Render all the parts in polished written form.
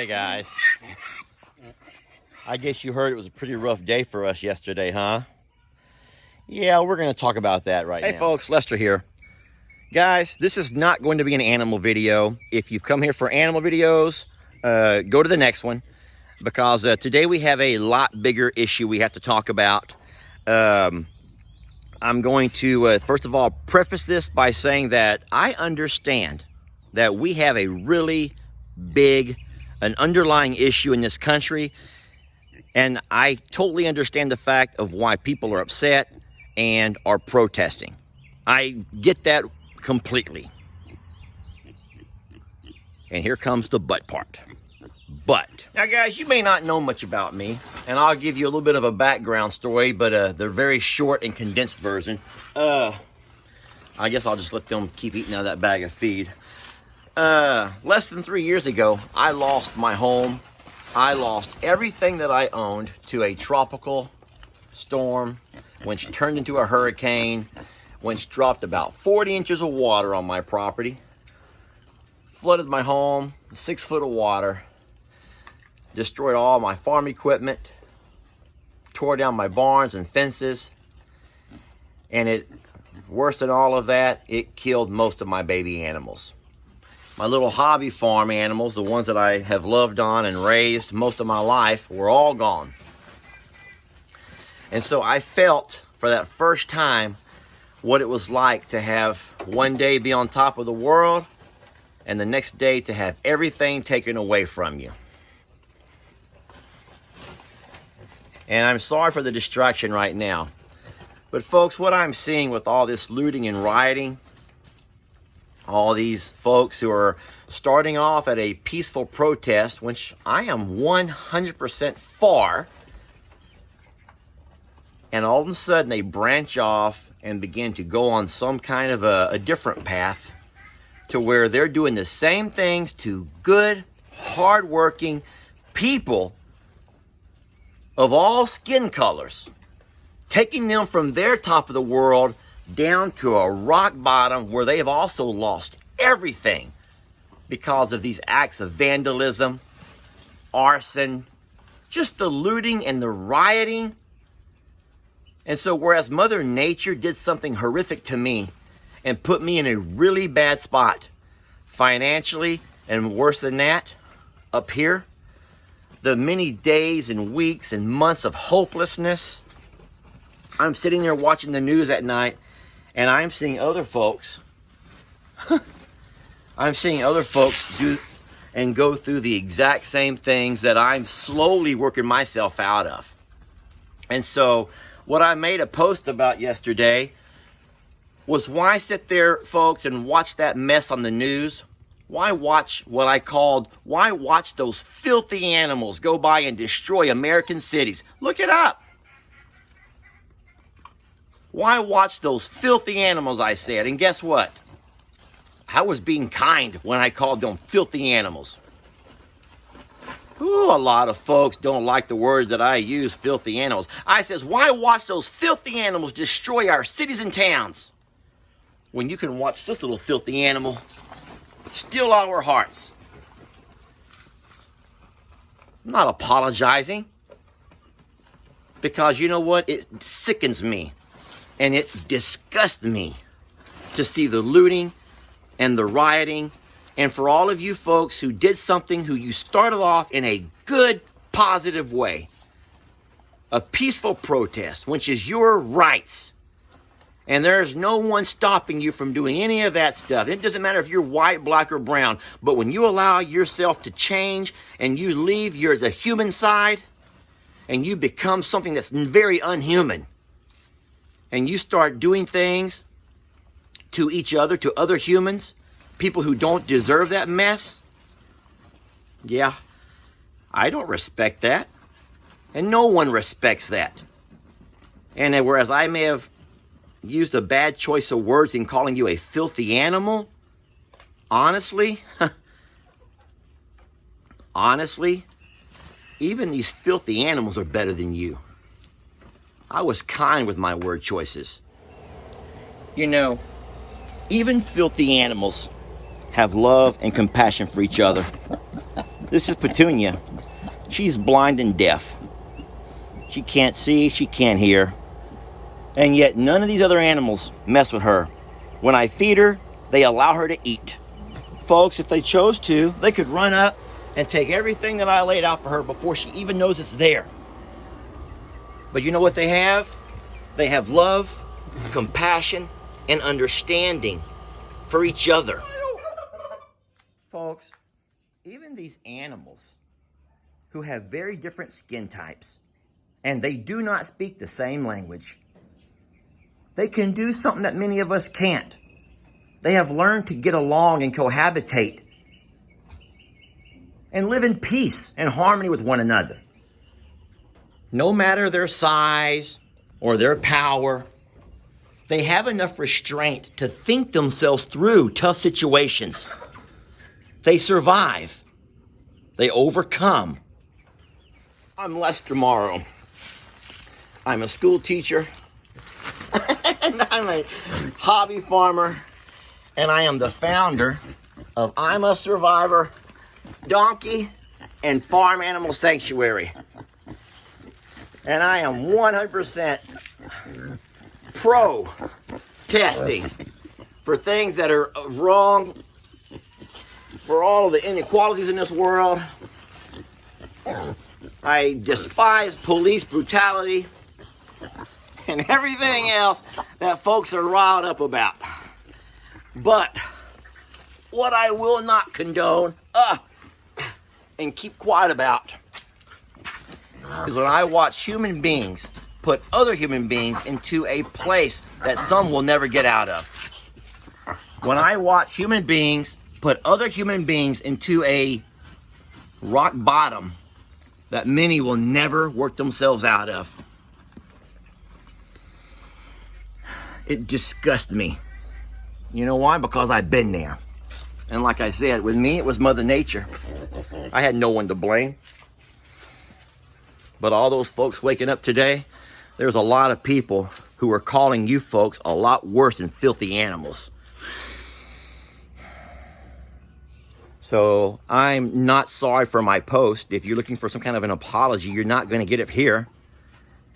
Hey guys, I guess you heard it was a pretty rough day for us yesterday, huh? Yeah, we're going to talk about that right now. Hey folks, Lester here. Guys, this is not going to be an animal video. If you've come here for animal videos, go to the next one, because today we have a lot bigger issue we have to talk about. I'm going to, first of all, preface this by saying that I understand that we have a really big, an underlying issue in this country, and I totally understand the fact of why people are upset and are protesting. I get that completely. And here comes the but part. But now guys, you may not know much about me, and I'll give you a little bit of a background story, but the very short and condensed version. I guess I'll just let them keep eating out of that bag of feed. Less than 3 years ago, I lost my home. I lost everything that I owned to a tropical storm, which turned into a hurricane, which dropped about 40 inches of water on my property, flooded my home, 6 foot of water, destroyed all my farm equipment, tore down my barns and fences, and worse than all of that, it killed most of my baby animals. My little hobby farm animals, the ones that I have loved on and raised most of my life, were all gone. And so I felt for that first time what it was like to have one day be on top of the world and the next day to have everything taken away from you. And I'm sorry for the distraction right now. But folks, what I'm seeing with all this looting and rioting, all these folks who are starting off at a peaceful protest, which I am 100% for, and all of a sudden they branch off and begin to go on some kind of a different path to where they're doing the same things to good, hardworking people of all skin colors, taking them from their top of the world down to a rock bottom where they have also lost everything because of these acts of vandalism, arson, just the looting and the rioting. And so whereas Mother Nature did something horrific to me and put me in a really bad spot financially, and worse than that, up here, the many days and weeks and months of hopelessness, I'm sitting there watching the news at night, and I'm seeing other folks, do and go through the exact same things that I'm slowly working myself out of. And so what I made a post about yesterday was, why sit there, folks, and watch that mess on the news? Why watch why watch those filthy animals go by and destroy American cities? Look it up. Why watch those filthy animals, I said. And guess what? I was being kind when I called them filthy animals. Ooh, a lot of folks don't like the words that I use, filthy animals. I says, why watch those filthy animals destroy our cities and towns when you can watch this little filthy animal steal our hearts? I'm not apologizing, because you know what? It sickens me. And it disgusts me to see the looting and the rioting. And for all of you folks who did something, who you started off in a good, positive way, a peaceful protest, which is your rights. And there's no one stopping you from doing any of that stuff. It doesn't matter if you're white, black, or brown. But when you allow yourself to change and you leave the human side and you become something that's very unhuman, and you start doing things to each other, to other humans, people who don't deserve that mess, yeah, I don't respect that. And no one respects that. And whereas I may have used a bad choice of words in calling you a filthy animal, honestly, even these filthy animals are better than you. I was kind with my word choices. You know, even filthy animals have love and compassion for each other. This is Petunia. She's blind and deaf. She can't see, she can't hear. And yet none of these other animals mess with her. When I feed her, they allow her to eat. Folks, if they chose to, they could run up and take everything that I laid out for her before she even knows it's there. But you know what they have? They have love, compassion, and understanding for each other. Folks, even these animals who have very different skin types, and they do not speak the same language, they can do something that many of us can't. They have learned to get along and cohabitate and live in peace and harmony with one another. No matter their size or their power, they have enough restraint to think themselves through tough situations. They survive. They overcome. I'm Lester Morrow. I'm a school teacher, and I'm a hobby farmer, and I am the founder of I'm a Survivor Donkey and Farm Animal Sanctuary. And I am 100% pro testing for things that are wrong, for all of the inequalities in this world. I despise police brutality and everything else that folks are riled up about. But what I will not condone and keep quiet about is when I watch human beings put other human beings into a place that some will never get out of. When I watch human beings put other human beings into a rock bottom that many will never work themselves out of, it disgusts me. You know why? Because I've been there. And like I said, with me, it was Mother Nature. I had no one to blame. But all those folks waking up today, there's a lot of people who are calling you folks a lot worse than filthy animals. So I'm not sorry for my post. If you're looking for some kind of an apology, you're not going to get it here.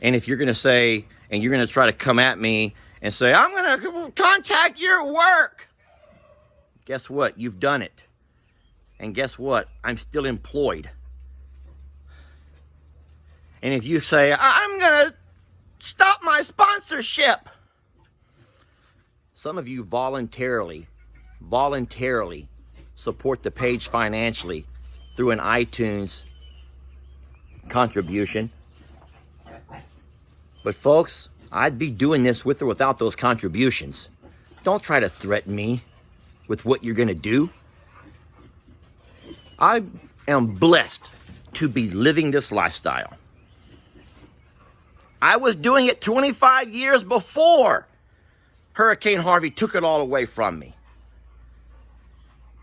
And if you're going to say, and you're going to try to come at me and say, I'm going to contact your work, guess what? You've done it. And guess what? I'm still employed. And if you say, I'm going to stop my sponsorship, some of you voluntarily support the page financially through an iTunes contribution. But folks, I'd be doing this with or without those contributions. Don't try to threaten me with what you're going to do. I am blessed to be living this lifestyle. I was doing it 25 years before Hurricane Harvey took it all away from me.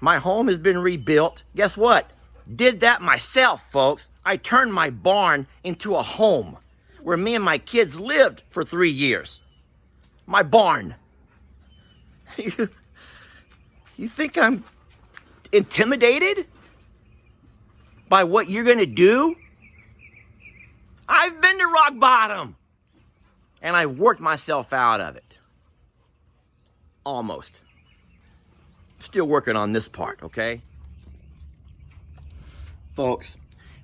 My home has been rebuilt. Guess what? Did that myself, folks. I turned my barn into a home where me and my kids lived for 3 years. My barn. You think I'm intimidated by what you're going to do? I've been to rock bottom, and I worked myself out of it. Almost. Still working on this part, okay? Folks,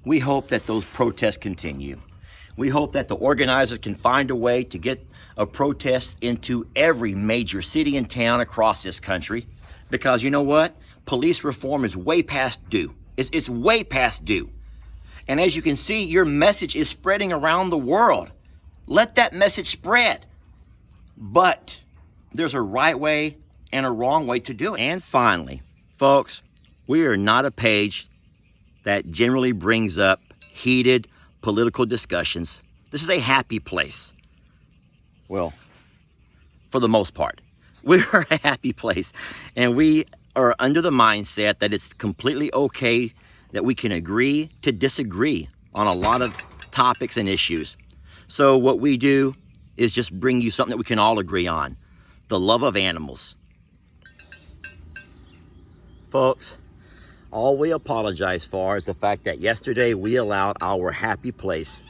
we hope that those protests continue. We hope that the organizers can find a way to get a protest into every major city and town across this country. Because you know what? Police reform is way past due. It's way past due. And as you can see, your message is spreading around the world. Let that message spread. But there's a right way and a wrong way to do it. And finally, folks, we are not a page that generally brings up heated political discussions. This is a happy place. Well, for the most part, we are a happy place. And we are under the mindset that it's completely okay that we can agree to disagree on a lot of topics and issues. So what we do is just bring you something that we can all agree on. The love of animals. Folks, All we apologize for is the fact that yesterday we allowed our happy place,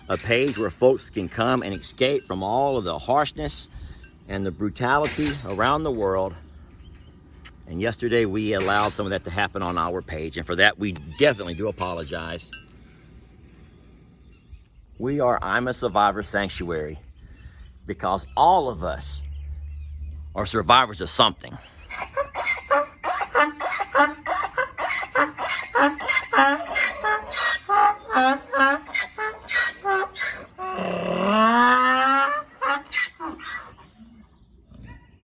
a page where folks can come and escape from all of the harshness and the brutality around the world. And yesterday we allowed some of that to happen on our page, and for that we definitely do apologize. We are I'm a Survivor Sanctuary because all of us are survivors of something.